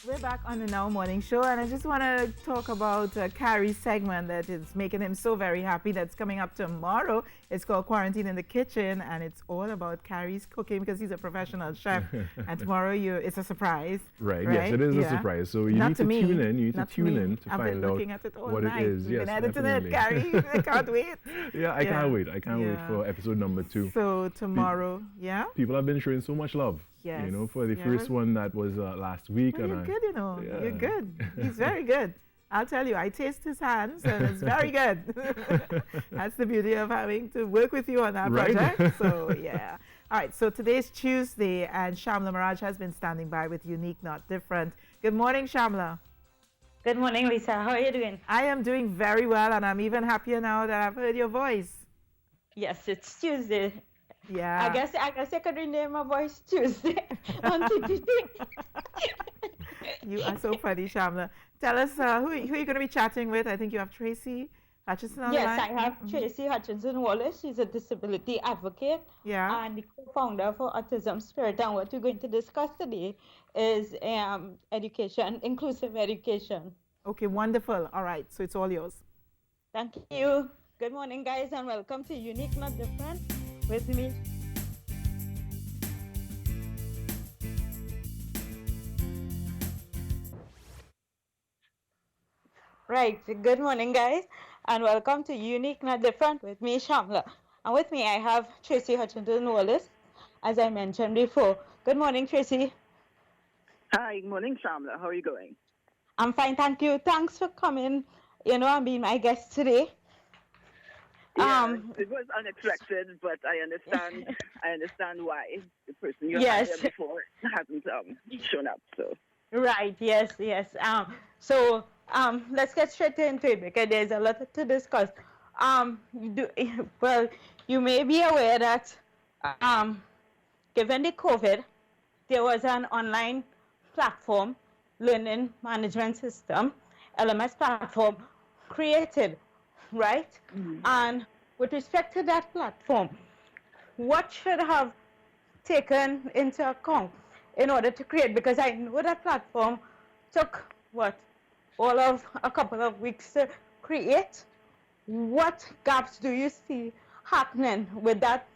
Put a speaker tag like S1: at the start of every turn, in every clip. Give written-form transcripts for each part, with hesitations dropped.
S1: We're back on the Now Morning Show, and I just want to talk about Carrie's segment that is making him so very happy. That's coming up tomorrow. It's called Quarantine in the Kitchen, and it's all about Carrie's cooking because he's a professional chef. And tomorrow, it's a surprise.
S2: Right? Yes, it is a surprise. So you need to tune in. You need to tune in to find out what it is.
S1: Yes, editing
S2: definitely.
S1: it, Carrie. I can't wait.
S2: Yeah, I can't wait. I can't wait for episode number 2.
S1: So tomorrow,
S2: people have been showing so much love.
S1: Yes.
S2: You know, for the first one that was last week.
S1: Well, you're good, you know. Yeah. You're good. He's very good. I'll tell you, I taste his hands and it's very good. That's the beauty of having to work with you on that project. So, yeah. All right, so today's Tuesday and Shamla Miraj has been standing by with Unique Not Different. Good morning, Shamla.
S3: Good morning, Lisa. How are you doing?
S1: I am doing very well, and I'm even happier now that I've heard your voice.
S3: Yes, it's Tuesday.
S1: Yeah.
S3: I guess I could rename my voice Tuesday on TTT.
S1: You are so funny, Shamla. Tell us who are you going to be chatting with? I think you have Tracy Hutchinson on the line.
S3: Yes, I have Tracy Hutchinson Wallace. She's a disability advocate and the co-founder for Autism Spirit. And what we're going to discuss today is education, inclusive education.
S1: Okay, wonderful. All right, so it's all yours.
S3: Thank you. Good morning, guys, and welcome to Unique Not Different with me. Right, good morning, guys, and welcome to Unique Not Different with me, Shamla. And with me, I have Tracy Hutchinson Wallace, as I mentioned before. Good morning, Tracy.
S4: Hi, good morning, Shamla. How are you going?
S3: I'm fine, thank you. Thanks for coming, and being my guest today.
S4: Yeah, it was unexpected, but I understand why the person you had here before hasn't shown up. So
S3: right, yes. So let's get straight into it because there's a lot to discuss. Well, you may be aware that given the COVID, there was an online platform, learning management system, LMS platform, created. Right? Mm-hmm. And with respect to that platform, what should have taken into account in order to create? Because I know that platform took, all of a couple of weeks to create. What gaps do you see happening with that,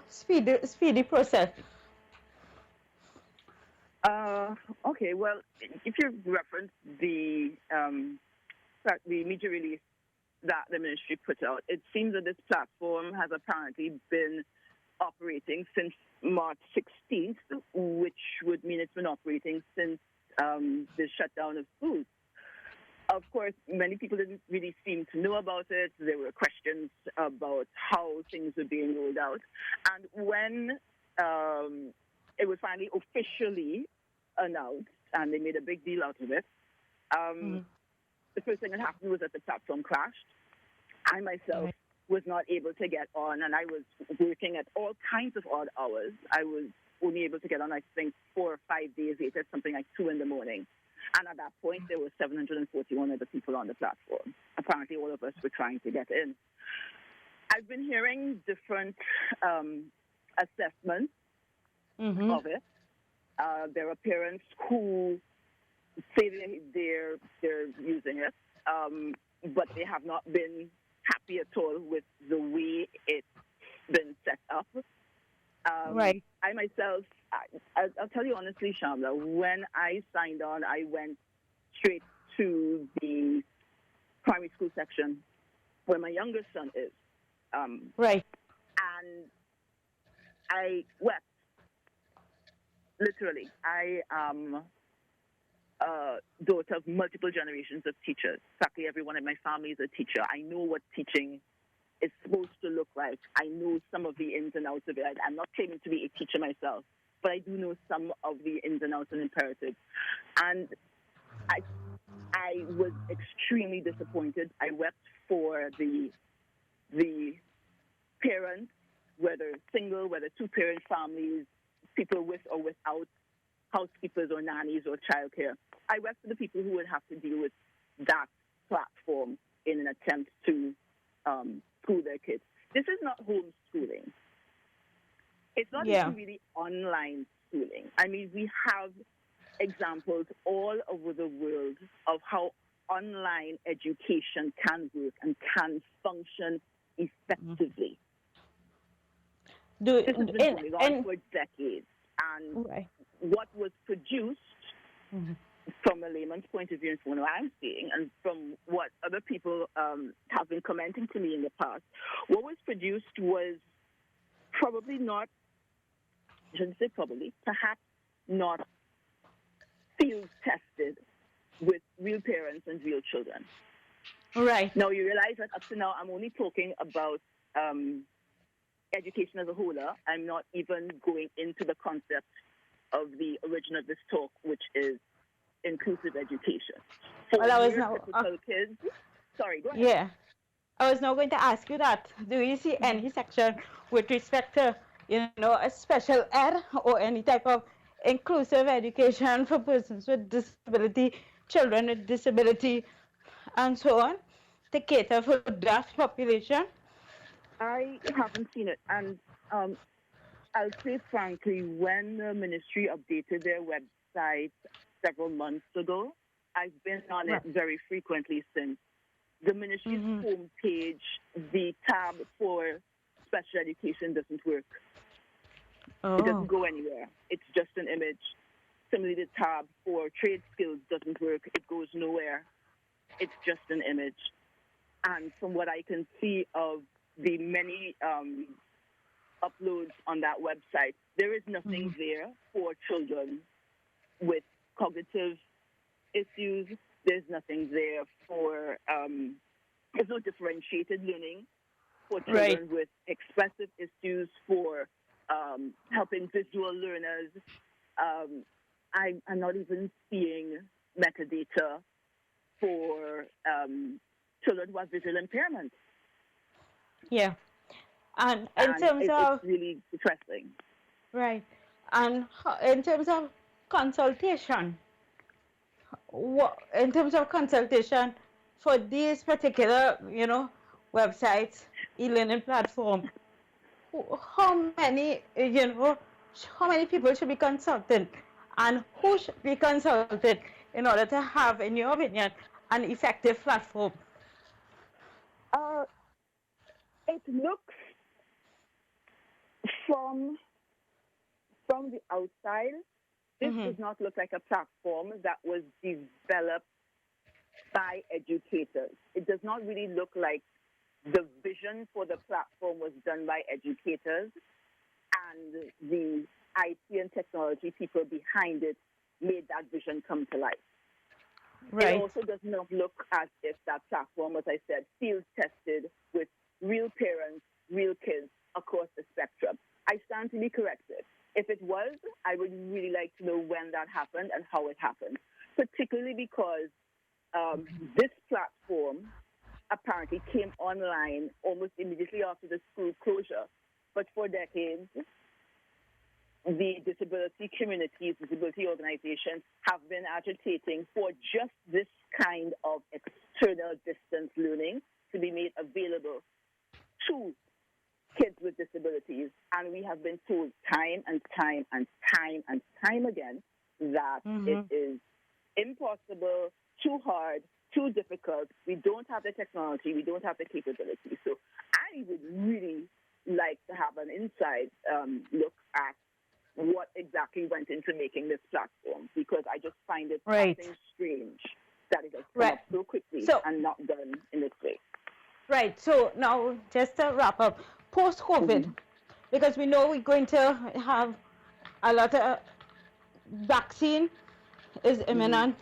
S3: speedy process?
S4: Okay, well, if you reference the media release that the ministry put out, it seems that this platform has apparently been operating since March 16th, which would mean it's been operating since the shutdown of schools. Of course, many people didn't really seem to know about it. There were questions about how things were being rolled out. And when it was finally officially announced, and they made a big deal out of it, the first thing that happened was that the platform crashed. I myself was not able to get on, and I was working at all kinds of odd hours. I was only able to get on, I think, 4 or 5 days later, something like 2 in the morning. And at that point, there were 741 other people on the platform. Apparently, all of us were trying to get in. I've been hearing different assessments of it. There are parents who say they're using it, but they have not been happy at all with the way it's been set up.
S3: Right.
S4: I myself, I'll tell you honestly, Shamla, when I signed on, I went straight to the primary school section where my youngest son is.
S3: Right.
S4: And I wept. Literally. I am a daughter of multiple generations of teachers. Practically everyone in my family is a teacher. I know what teaching is supposed to look like. I know some of the ins and outs of it. I'm not claiming to be a teacher myself, but I do know some of the ins and outs and imperatives. And I was extremely disappointed. I wept for the parents, whether single, whether two-parent families, people with or without housekeepers or nannies or childcare. I wept for the people who would have to deal with that platform in an attempt to school their kids. This is not homeschooling. It's not even really online schooling. I mean, we have examples all over the world of how online education can work and can function effectively. This has been going on for decades, and what was produced from a layman's point of view, and from what I'm seeing, and from what other people have been commenting to me in the past, what was produced was probably not, I shouldn't say probably, perhaps not field tested with real parents and real children.
S3: Right.
S4: Now, you realize that up to now, I'm only talking about education as a whole. I'm not even going into the concept of the origin of this talk, which is inclusive education. For typical kids. Sorry, go ahead.
S3: Yeah. I was now going to ask you that. Do you see any section with respect to, a special ed or any type of inclusive education for persons with disability, children with disability, and so on, to cater for that population?
S4: I haven't seen it. And I'll say frankly, when the ministry updated their website several months ago, I've been on it very frequently since. The ministry's homepage, the tab for special education doesn't work. It doesn't go anywhere. It's just an image. Similarly, the tab for trade skills doesn't work. It goes nowhere. It's just an image. And from what I can see of the many uploads on that website, there is nothing there for children with cognitive issues. There's nothing there for, there's no differentiated learning for children with expressive issues, for helping visual learners. I'm not even seeing metadata for children who have visual impairment.
S3: Yeah. And in terms of...
S4: It's really depressing.
S3: Right. And in terms of consultation, for these particular, websites, e-learning platform, how many people should be consulted, and who should be consulted in order to have, in your opinion, an effective platform?
S4: It looks from the outside, this does not look like a platform that was developed by educators. It does not really look like the vision for the platform was done by educators, and the IT and technology people behind it made that vision come to life. Right. It also does not look as if that platform, as I said, field tested with real parents, real kids across the spectrum. I stand to be corrected. If it was, I would really like to know when that happened and how it happened, particularly because this platform apparently came online almost immediately after the school closure. But for decades, the disability communities, disability organizations have been agitating for just this kind of external distance learning to be made available to kids with disabilities. And we have been told time and time and time and time again that it is impossible, too hard, too difficult. We don't have the technology. We don't have the capability. So I would really like to have an inside look at what exactly went into making this platform, because I just find it something strange that it has come up so quickly and not done in this way.
S3: Right. So now, just to wrap up, post-COVID, because we know we're going to have a lot of vaccine is imminent,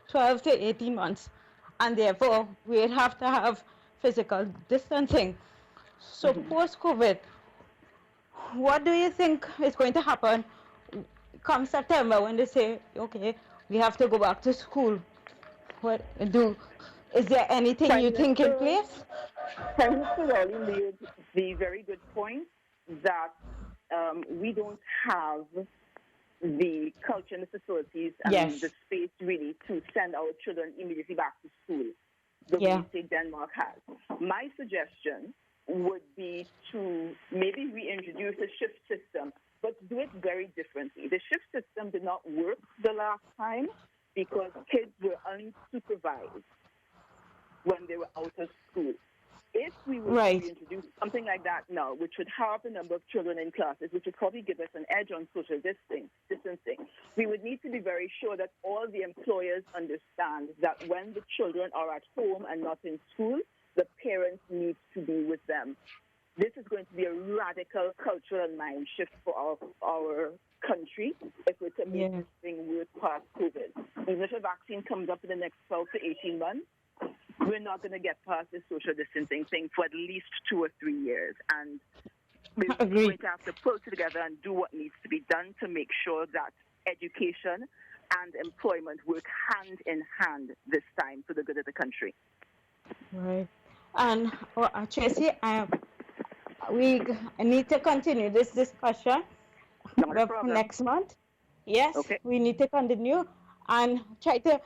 S3: 12 to 18 months, and therefore we'd have to have physical distancing. So post-COVID, what do you think is going to happen come September when they say, okay, we have to go back to school? Is there anything you think in place?
S4: Prime Minister Rowley made the very good point that we don't have the culture and the facilities and the space really to send our children immediately back to school the way, say, Denmark has. My suggestion would be to maybe reintroduce a shift system, but do it very differently. The shift system did not work the last time because kids were unsupervised when they were out of school. If we were to introduce something like that now, which would halve the number of children in classes, which would probably give us an edge on social distancing, we would need to be very sure that all the employers understand that when the children are at home and not in school, the parents need to be with them. This is going to be a radical cultural mind shift for our country if we're to make this thing work past COVID. Even if a vaccine comes up in the next 12 to 18 months, we're not going to get past this social distancing thing for at least 2 or 3 years. And we're going to have to pull together and do what needs to be done to make sure that education and employment work hand in hand this time for the good of the country.
S3: Right. And Tracy, we need to continue this discussion next month. Yes, we need to continue and try to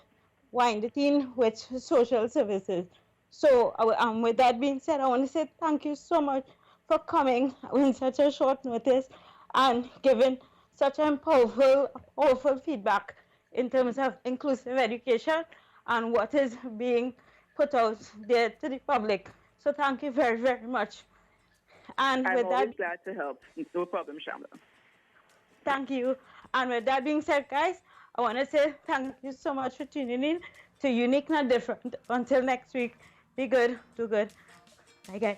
S3: wind it in with social services. So with that being said, I want to say thank you so much for coming in such a short notice and giving such a powerful feedback in terms of inclusive education and what is being put out there to the public. So thank you very, very much. And
S4: I'm always glad to help. No problem, Shamla.
S3: Thank you. And with that being said, guys, I want to say thank you so much for tuning in to Unique Not Different. Until next week, be good, do good. Bye, guys.